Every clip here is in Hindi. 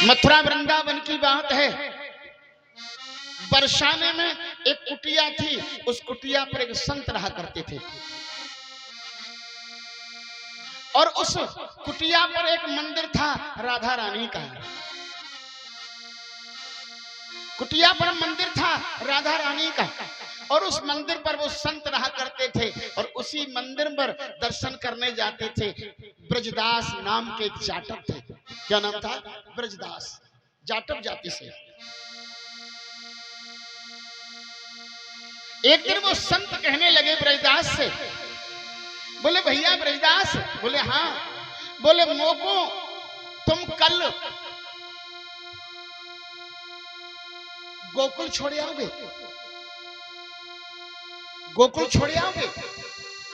मथुरा वृंदावन की बात है। बरसाने में एक कुटिया थी, उस कुटिया पर एक संत रहा करते थे और उस कुटिया पर एक मंदिर था राधा रानी का। कुटिया पर मंदिर था राधा रानी का और उस मंदिर पर वो संत रहा करते थे और उसी मंदिर पर दर्शन करने जाते थे। ब्रजदास नाम के एक जाटव थे। क्या नाम था? ब्रजदास, जाटव जाति से। एक दिन वो संत कहने लगे ब्रजदास से, बोले भैया ब्रजदास, बोले हाँ, बोले मोको तुम कल गोकुल छोड़ आओगे? गोकुल छोड़ आओगे?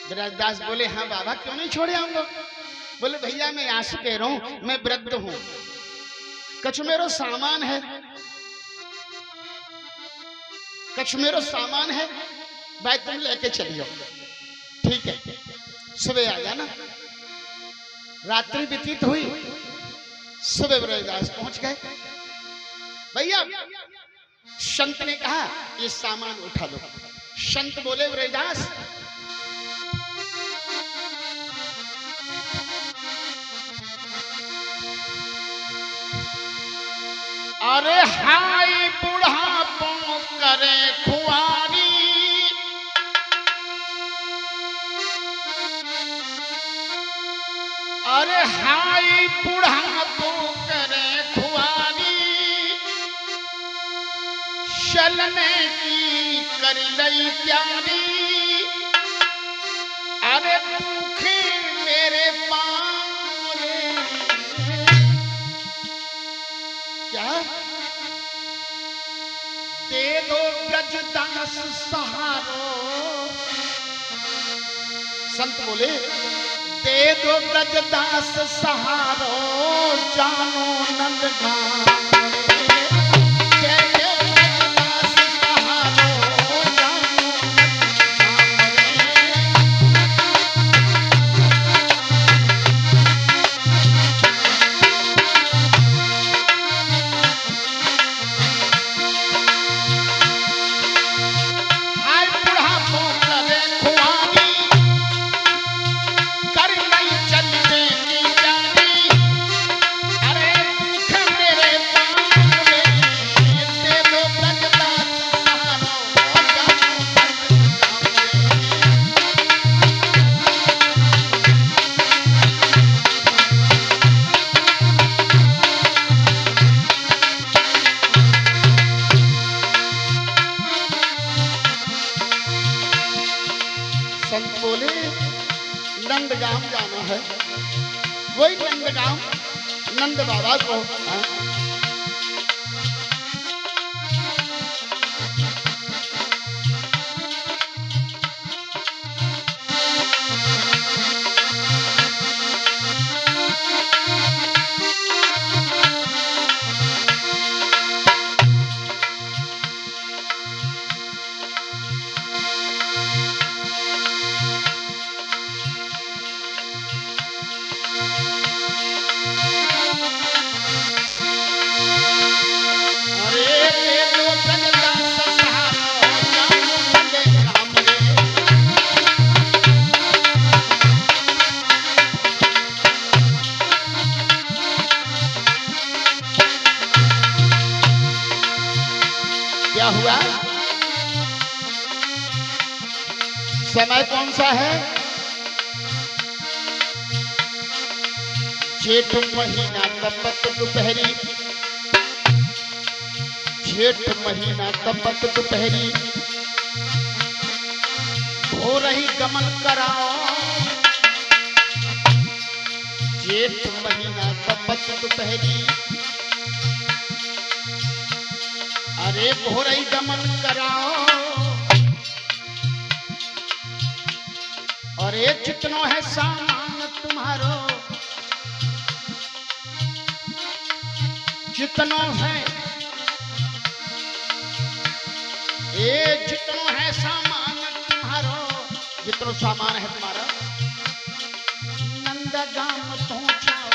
ब्रजदास बोले हाँ बाबा, क्यों नहीं छोड़ आऊंगा। बोले भैया मैं यहाँ से कह रहा हूं, मैं वृद्ध हूं, कछ मेरो सामान है, कछ मेरो सामान है, भाई तुम लेके चली जाओ। ठीक है, सुबह आ जाना। रात्रि व्यतीत हुई, सुबह ब्रजदास पहुंच गए। भैया संत ने कहा ये सामान उठा लो। संत बोले ब्रजदास अरे हाय बुढ़ापो करे खुआरी, अरे हाय बुढ़ापो करे खुआरी, चलने की कर लई प्यारी, अरे भूखे मेरे पाँव रे। क्या दे दो ब्रजदास सहारो। संत बोले दे दो ब्रजदास सहारो, जानो नंदगांव। संत बोले नंदगांव जाना है। वही नंदगांव नंद बाबा को क्या हुआ? समय कौन सा है? जेठ महीना तपत दोपहरी, जेठ महीना तपत दोपहरी, हो रही गमन कराओ। जेठ महीना तपत दोपहरी, अरे हो रही गमन कराओ। अरे जितनो है सामान तुम्हारो, जितनो है ये जितनो है सामान तुम्हारो, जितनो सामान है तुम्हारा, नंदगांव पहुंचाओ।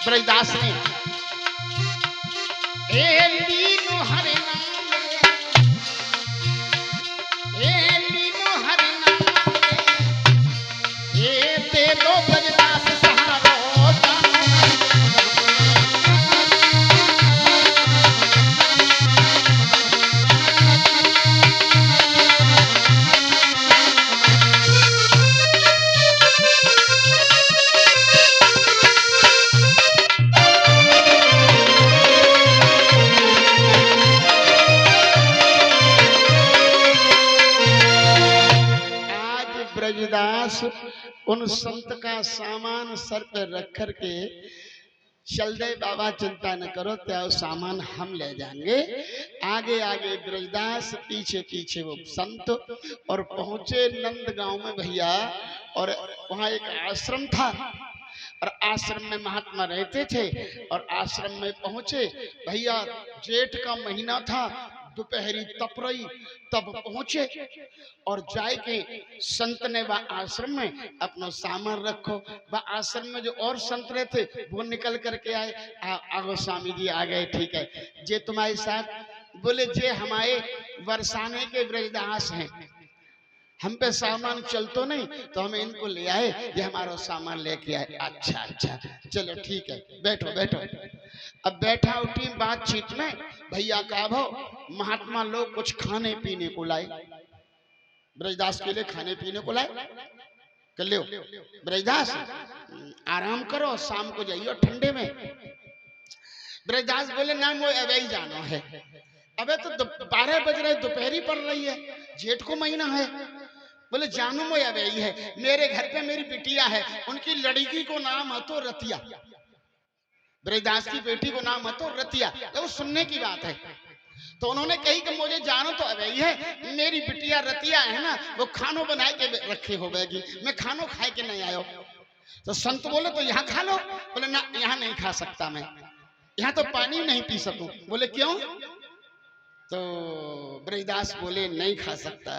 ब्रजदास ने ए लीनो हरे नाम ए लीनो हरे नाम ए ते दो ब्रजदास सहारो जानो। ब्रजदास उन संत का सामान सर पर रख कर के चल दे बाबा, चिंता न करो, त्या सामान हम ले जाएंगे। आगे आगे ब्रजदास, पीछे पीछे वो संत, और पहुंचे नंदगांव में भैया। और वहां एक आश्रम था और आश्रम में महात्मा रहते थे। और आश्रम में पहुंचे भैया, जेठ का महीना था, दोपहरी तप रही, तब पहुंचे और जाए के संत ने वह आश्रम में अपना सामान रखो। वह आश्रम में जो और संत रहते वो निकल करके आए, आगो स्वामी जी आ गए, ठीक है, जे तुम्हारे साथ, बोले जे हमारे बरसाने के ब्रजदास हैं, हम पे सामान चल तो नहीं, तो हम इनको ले आए, ये हमारा सामान लेके आए। अच्छा अच्छा, चलो ठीक है, बैठो बैठो। अब बैठा उठी बातचीत में भैया का भाव, महात्मा लोग कुछ खाने पीने को लाए, ब्रजदास के लिए खाने पीने को लाए। कर लो ब्रजदास, आराम करो, शाम को जाइयो ठंडे में। ब्रजदास बोले ना, वो अबे ही जाना है, अबे तो 12 बज रहे, दोपहरी पड़ रही है, जेठ को महीना है। बोले जानू मोया वही है, मेरे घर पे मेरी बिटिया है, उनकी लड़की को नाम है तो रतिया, ब्रजदास की बेटी को नाम है तो रतिया। तो सुनने की बात है, तो उन्होंने कही कि मुझे जानो तो वही है, मेरी बिटिया रतिया है ना, वो खानो बनाए के रखे हो बैगी, मैं खानो खाए के नहीं आयो। तो संत बोले तो यहाँ खा लो। बोले ना, यहाँ नहीं खा सकता मैं, यहाँ तो पानी नहीं पी सकूं। बोले क्यों? तो ब्रजदास बोले नहीं खा सकता।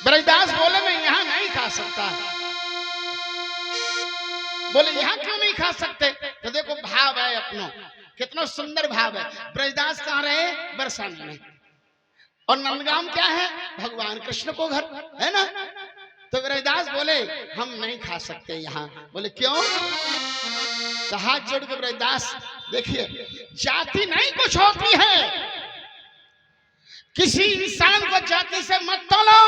ब्रजदास बोले मैं यहाँ नहीं खा सकता। बोले यहाँ क्यों नहीं खा सकते? तो देखो भाव है अपनो, कितना सुंदर भाव है। ब्रजदास कहाँ रहे? बरसाने में, और नंदगांव क्या है? भगवान कृष्ण को घर है ना। तो ब्रजदास बोले हम नहीं खा सकते यहाँ। बोले क्यों? तो हाथ जोड़ के ब्रजदास, देखिए जाति नहीं कुछ होती है, किसी इंसान को जाति से मत तोलो।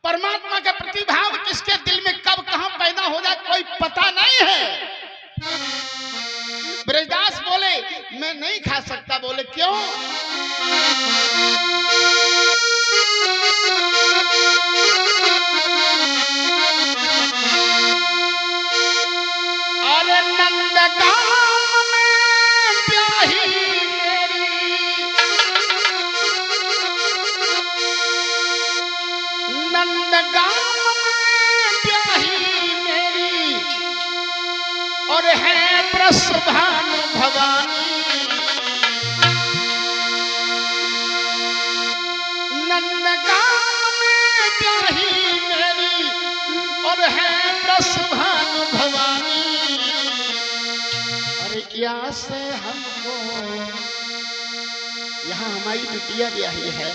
परमात्मा का प्रतिभाव किसके दिल में कब कहां पैदा हो जाए कोई पता नहीं है। ब्रजदास बोले मैं नहीं खा सकता। बोले क्यों? अरे नंदगांव में प्याही मेरी, नंदगांव में प्याही मेरी, और है प्रसभानु भवानी। नंदगांव में प्याही मेरी, और है प्रसभानु भवानी। अरे क्या से हमको, यहाँ हमारी बिटिया ब्याही है,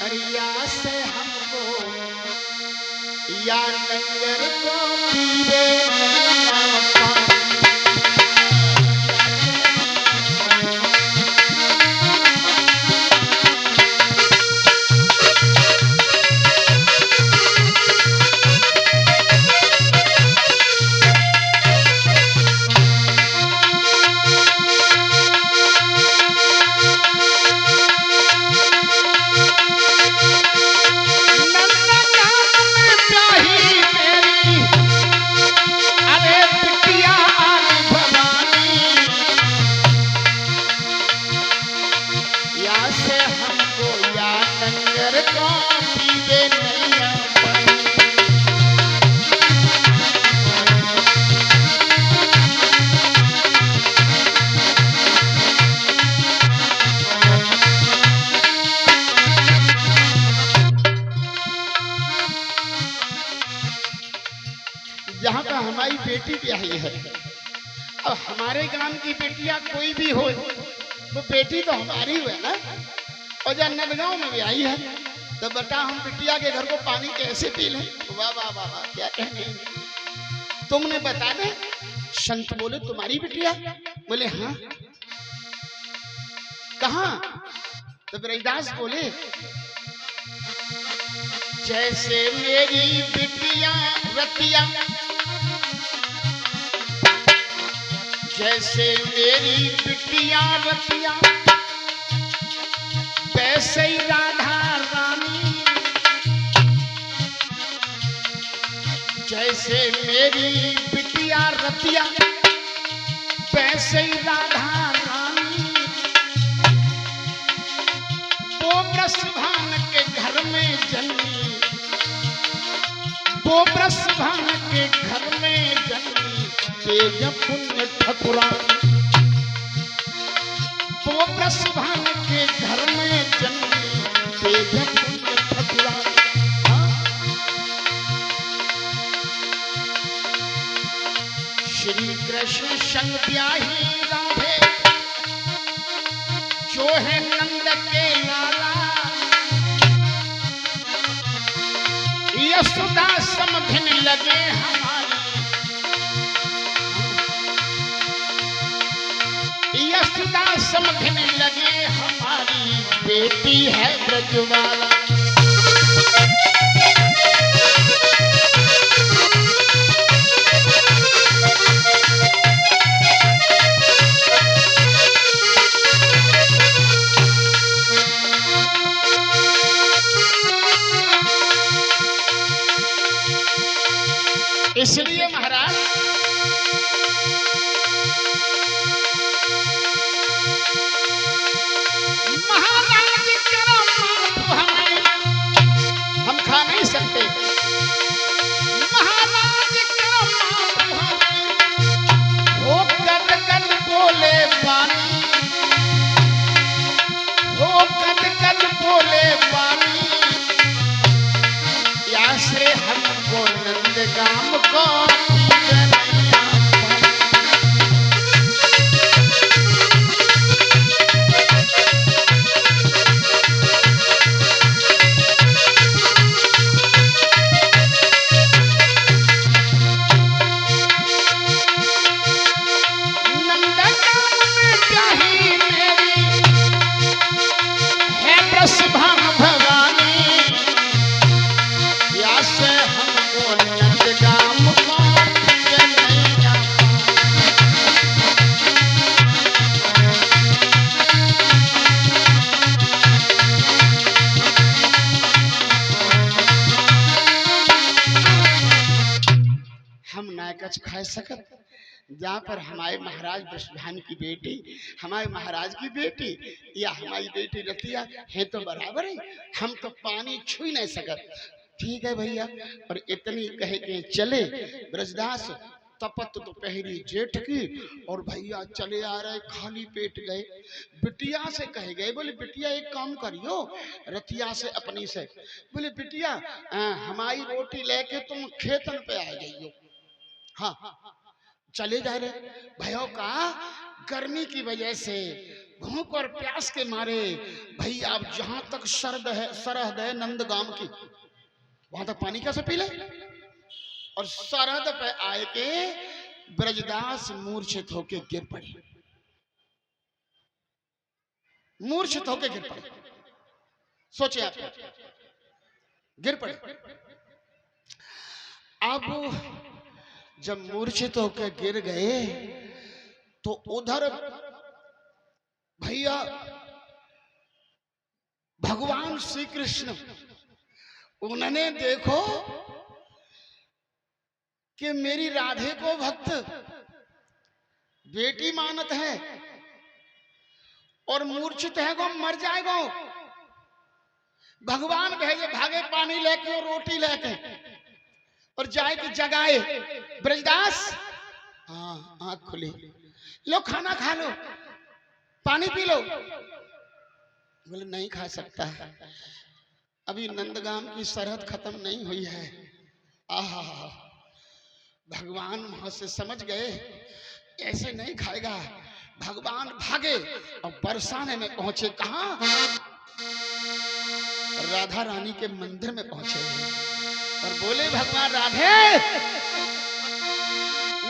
अरे या से हमको या नंगर को पीरे पिटिया ब्याही है। अब हमारे गांव की बेटियां कोई भी हो वो बेटी तो हमारी हुए ना, और जब नंदगांव में ब्याही है तो बेटा हम बिटिया के घर को पानी कैसे पी लें? वाह वाह वाह वाह, क्या कहने, तुमने बता दे। संत बोले तुम्हारी बिटिया? बोले हाँ। कहाँ? तो ब्रजदास बोले जैसे मेरी बिटिया रतिया, जैसे मेरी बिटिया रतिया, वैसे ही राधा रानी, जैसे मेरी बिटिया रतिया, वैसे ही राधा रानी। वो ब्रजभान के घर में जन्मी, वो ब्रजभान के घर में जन्मी, तेज पुण्य ठकुरानी। वो ब्रजभान के घर में जन्मी, तेज पुण्य ठकुरानी। श्री कृष्ण संग ब्याही राधे, जो है नंद के लाला, यशोदा समधिन लगे हमारी, यशोदा समधिन लगे हमारी, बेटी है ब्रजवाला। इसलिए महाराज महाराज करो हमें, हम खा नहीं सकते। महाराज करो हमें, हो गद गद बोले बानी, हो गद गद बोले बानी, या से हमको नंदगाम को खा सकत, जहाँ पर हमारे महाराज ब्रजभान की बेटी, हमारे महाराज की बेटी या हमारी बेटी रतिया है तो बराबर है, हम तो पानी छू ही नहीं सकत। ठीक है भैया, और इतनी कह के चले ब्रजदास। तपत तो पहरी जेठ की, और भैया चले आ रहे, खाली पेट गए। बिटिया से कहे गए, बोले बिटिया एक काम करियो, रतिया से अपनी से बोले बिटिया हमारी रोटी लेके तुम खेतन पे आ जाइयो। हाँ चले जा रहे भयो का गर्मी की वजह से, भूख और प्यास के मारे भैया अब जहां तक सरहद है नंदगाम की, वहां तक पानी कैसे पी ले। और सरहद पे आए के ब्रजदास मूर्छित होके गिर पड़े, मूर्छित होके गिर पड़े। सोचे आप, गिर पड़े। अब जब मूर्छित होकर गिर गए तो उधर भैया भगवान श्री कृष्ण, उन्होंने देखो कि मेरी राधे को भक्त बेटी मानत है और मूर्छित है, वो मर जाएगा। भगवान भेजे भागे पानी लेके और रोटी लेके, और जाए कि जगाए ब्रजदास, हाँ आँख खुली, लो खाना खा लो, पानी पी लो। बोले नहीं खा सकता, अभी नंदगाम की सरहद खत्म नहीं हुई है। आहा, भगवान वहां से समझ गए ऐसे नहीं खाएगा। भगवान भागे और बरसाने में पहुंचे। कहां? राधा रानी के मंदिर में पहुंचे और बोले भगवान राधे,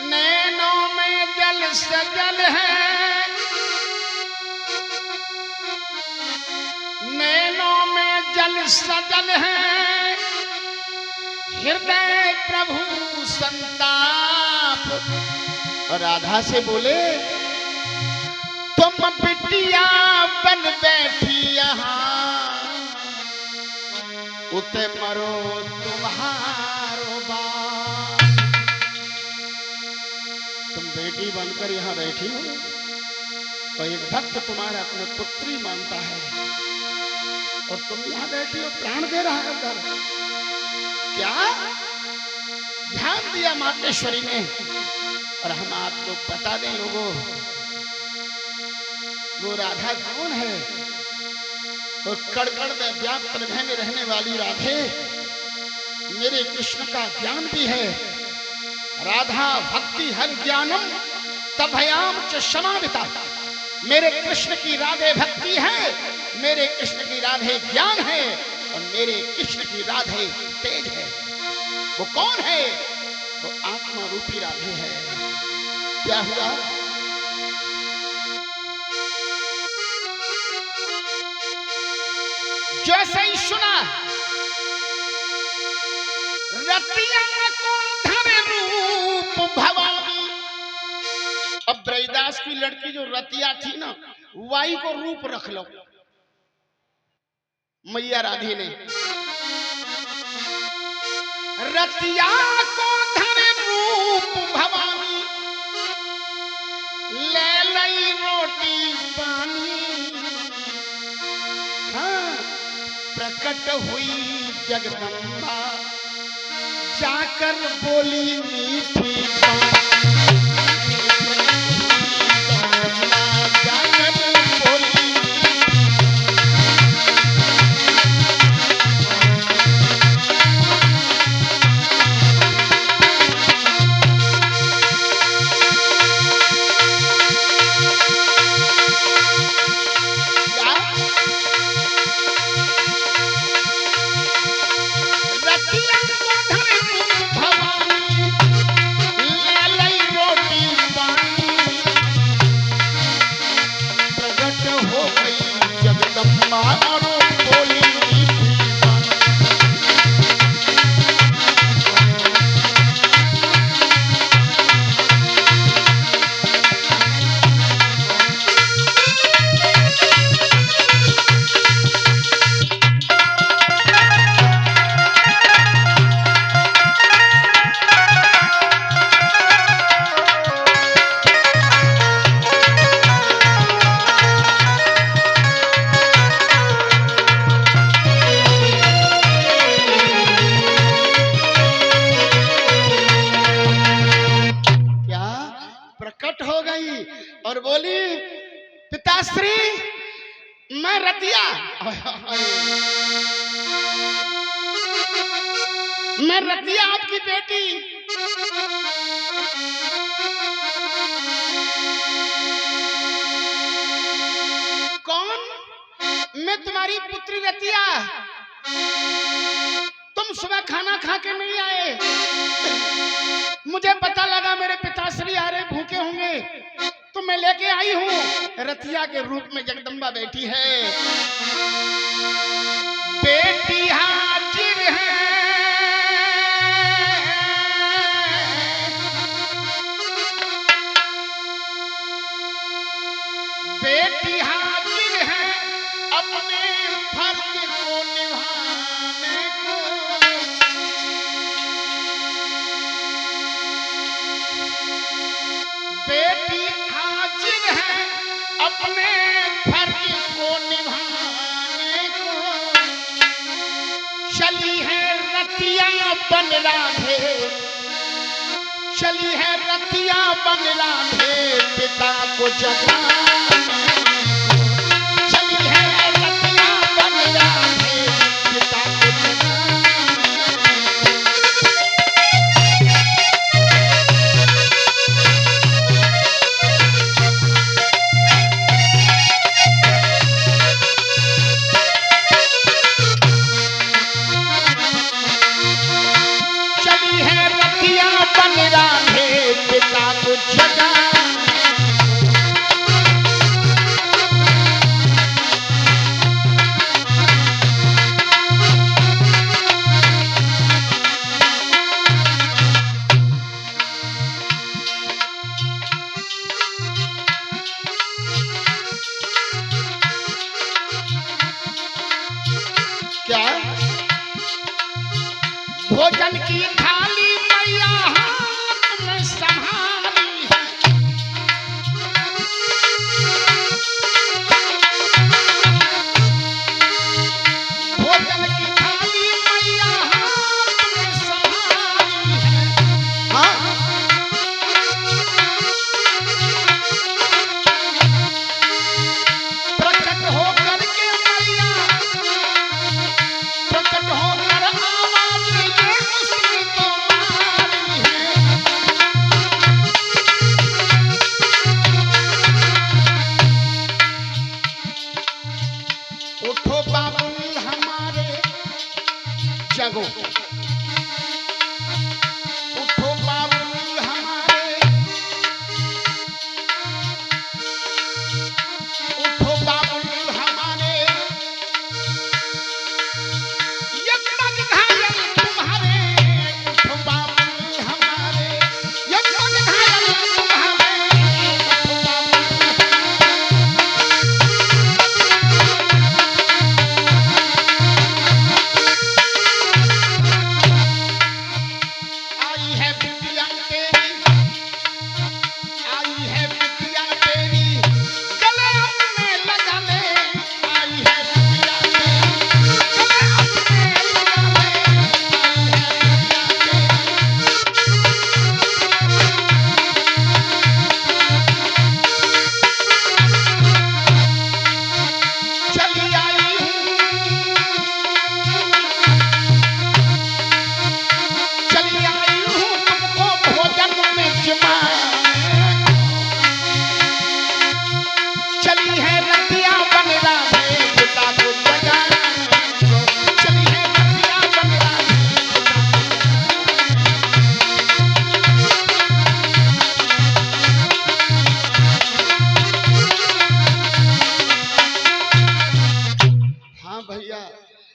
नैनों में जल सजल है, नैनों में जल सजल है, हृदय प्रभु संताप। और राधा से बोले, तुम बिटिया बन बैठी यहाँ, उते मरो तुम्हारो बाप। तुम बेटी बनकर यहाँ बैठी हो और एक भक्त तुम्हारा अपने पुत्री मानता है और तुम यहाँ बैठी हो, प्राण दे रहा है उधर। क्या ध्यान दिया मातेश्वरी ने? और हम आपको बता दें लोगों, वो राधा कौन है? तो कड़कड़ में व्याप्त हृदय में रहने वाली राधे मेरे कृष्ण का ज्ञान भी है। राधा भक्ति हर ज्ञानम तभयाम च समाविता। मेरे कृष्ण की राधे भक्ति है, मेरे कृष्ण की राधे ज्ञान है और मेरे कृष्ण की राधे तेज है। वो कौन है? वो आत्मा रूपी राधे है। क्या हुआ? जैसे ही सुना रतिया को धरे रूप भवानी। अब ब्रजदास की लड़की जो रतिया थी ना, वाई को रूप रख लो मैया राधे ने। रतिया को धरे रूप भवानी, ले लई रोटी पानी। हाँ, प्रकट हुई जगदम्बा, जाकर बोली मीठी बात। जाकर बोली और बोली, पिताश्री मैं रतिया, मैं रतिया आपकी बेटी। कौन? मैं तुम्हारी पुत्री रतिया। तुम सुबह खाना खा के नहीं आए, मुझे पता लगा मेरे पिताश्री आ रहे, भूखे होंगे, तो मैं लेके आई हूं। रतिया के रूप में जगदम्बा बैठी है। बेटी हाजिर है, बेटी हाजिर है अपने फर्ज को निभाने को। बेटी हाजिर है अपने फर्ज को निभाने को। चली है रतिया बन राधे, चली है रतिया बन राधे, पिता को जगाने। चली है रतिया बन राधे, पिता को जगाने। भोजन की थाली मैया हाथ में संभाली है। भोजन की थाली मैया हाथ में संभाली है। हाँ प्रकट होकर के मैया, प्रकट होकर आवाज ये उसकी तो मारी है। उठो बाबुल हमारे जगो, उठो बाबुल हमारे, उठो बाबुल हमारे, ये पग घायल तुम्हारे, उठो बाबुल हमारे, ये पग घायल तुम्हारे, उठो बाबुल आई है बिटिया तेरी, आई है बिटिया तेरी, गले अपने लगा ले, आई है बिटिया तेरी, गले अपने लगा ले, आई है बिटिया तेरी। चली आई हूँ, चली आई हूँ तुमको भोजन में जमाने, चली है रतिया बन राधे पिता को जगाने को, चली है रतिया बन राधे पिता को। हाँ भैया,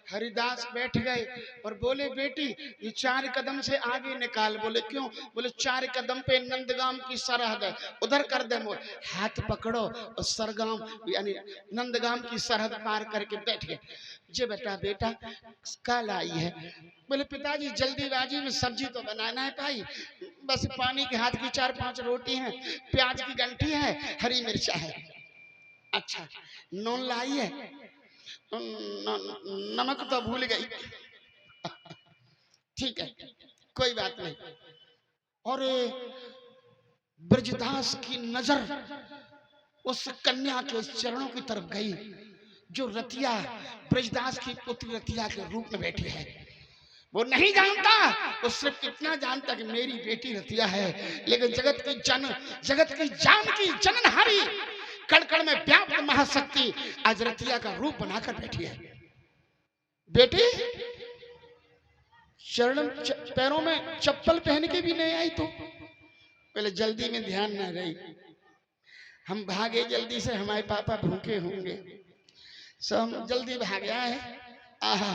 हरिदास बैठ गए और बोले बेटी ये 4 कदम से आगे निकाल। बोले क्यों? बोले 4 कदम पे नंदगाम की सरहद है, उधर कर दे मोर। हाथ पकड़ो और सरगाम यानी नंदगाम की सरहद पार करके बैठ गए। जे बेटा बेटा कल आई है। बोले पिताजी जल्दीबाजी में सब्जी तो बनाना है भाई, बस पानी के हाथ की 4-5 रोटी है, प्याज की गंठी है, हरी मिर्चा है। अच्छा नून लाई है? नमक तो भूल गई। ठीक है कोई बात नहीं। और ब्रजदास की नजर उस कन्या के चरणों की तरफ गई जो रतिया ब्रजदास की पुत्री रतिया के रूप में बैठी है। वो नहीं जानता, वो सिर्फ इतना जानता कि मेरी बेटी रतिया है, लेकिन जगत की जान की जननहारी कण-कण में व्याप्त महाशक्ति आज रतिया का रूप बनाकर बैठी है। बेटी पैरों में चप्पल पहन के भी नहीं आई तो पहले जल्दी में ध्यान न रही, हम भागे जल्दी से, हमारे पापा भूखे होंगे, सब हम जल्दी भाग आए। आहा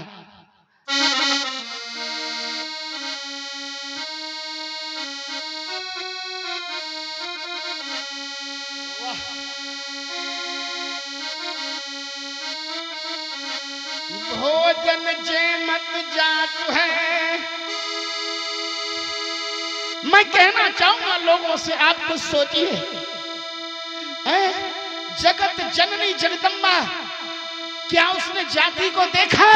भोजन जे मत जात है। मैं कहना चाहूंगा लोगों से, आप कुछ सोचिए, जगत जननी जगदम्बा क्या उसने जाति को देखा?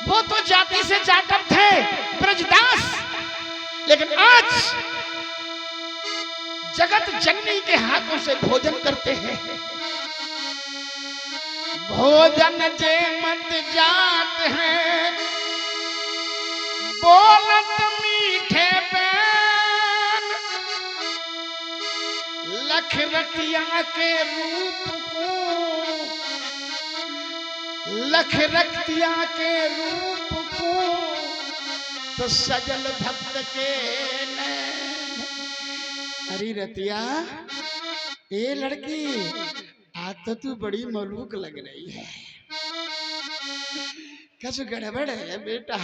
वो तो जाति से जाटव थे ब्रजदास, लेकिन आज जगत जननी के हाथों से भोजन करते हैं। भोजन जे मत जात है, बोलत मीठे बैन, लख रतिया के रूप को, लख रतिया के रूप को तो सजल भक्त के नैन। अरे रतिया ए लड़की, आज तो तू बड़ी मलूक लग रही है, कैसे गड़बड़ है बेटा,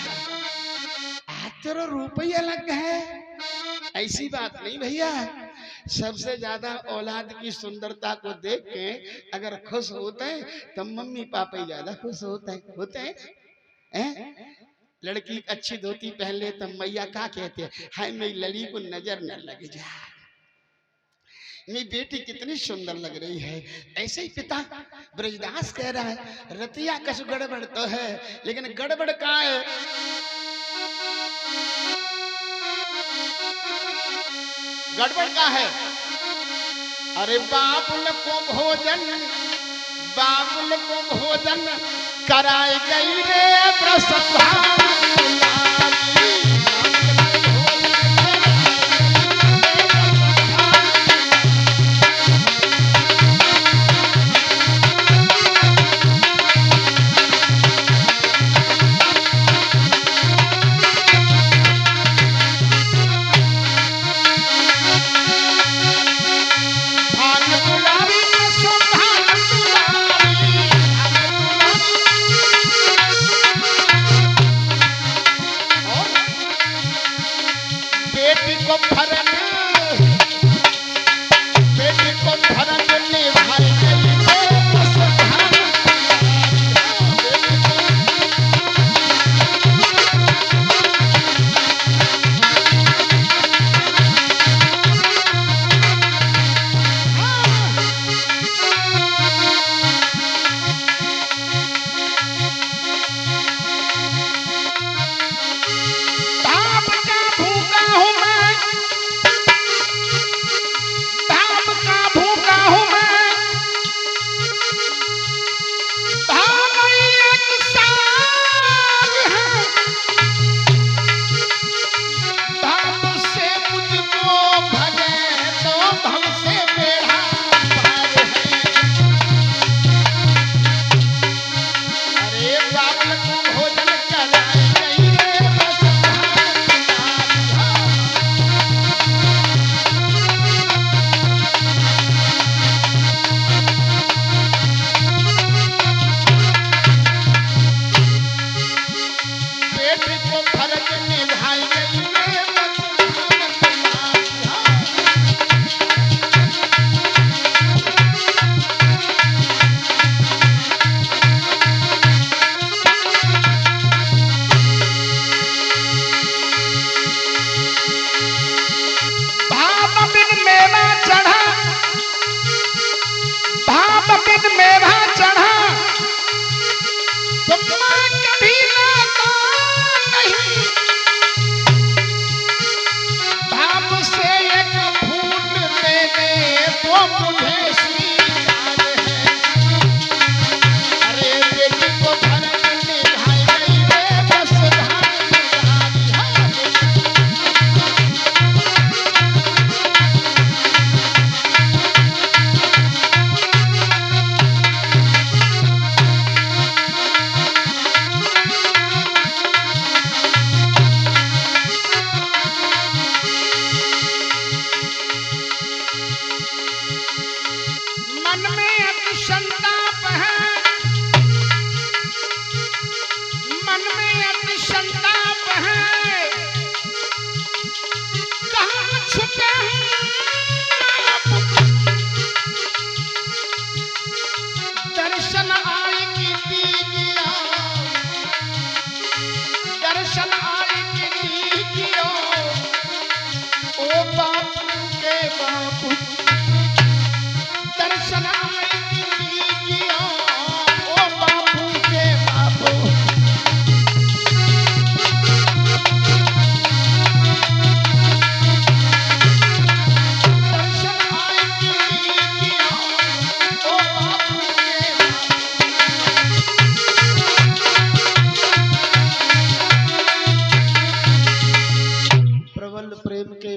आज तेरा रूप ही अलग है। ऐसी बात नहीं भैया, सबसे ज्यादा औलाद की सुंदरता को देख के अगर खुश होते हैं तो मम्मी पापा ही ज्यादा खुश होते हैं। लड़की अच्छी धोती पहन ले तो मैया क्या कहते हैं, हाय मेरी लड़ी को नजर न लग जाए, मेरी बेटी कितनी सुंदर लग रही है। ऐसे ही पिता ब्रजदास कह रहा है, रतिया कछु गड़बड़ तो है, लेकिन गड़बड़ कहाँ है? गड़बड़ कहाँ है? अरे बाबुल को भोजन, बाबुल को भोजन कराई गई रे प्रसन्न।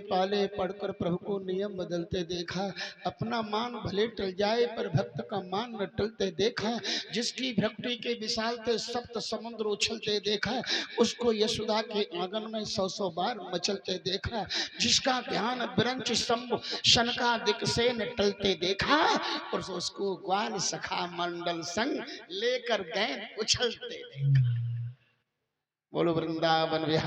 पाले पढ़कर प्रभु को नियम बदलते देखा। अपना मान भले टल जाए पर भक्त का मान न टलते देखा। जिसकी भक्ति के विशाल थे सप्त समुद्र उछलते देखा। उसको यशोदा के आंगन में 100 बार मचलते देखा। जिसका ध्यान ब्रंच स्तंभ शनकादिक से न टलते देखा। और उसको ग्वाल सखा मंडल संग लेकर गए उछलते देखा। बोलो वृंदावन विहार।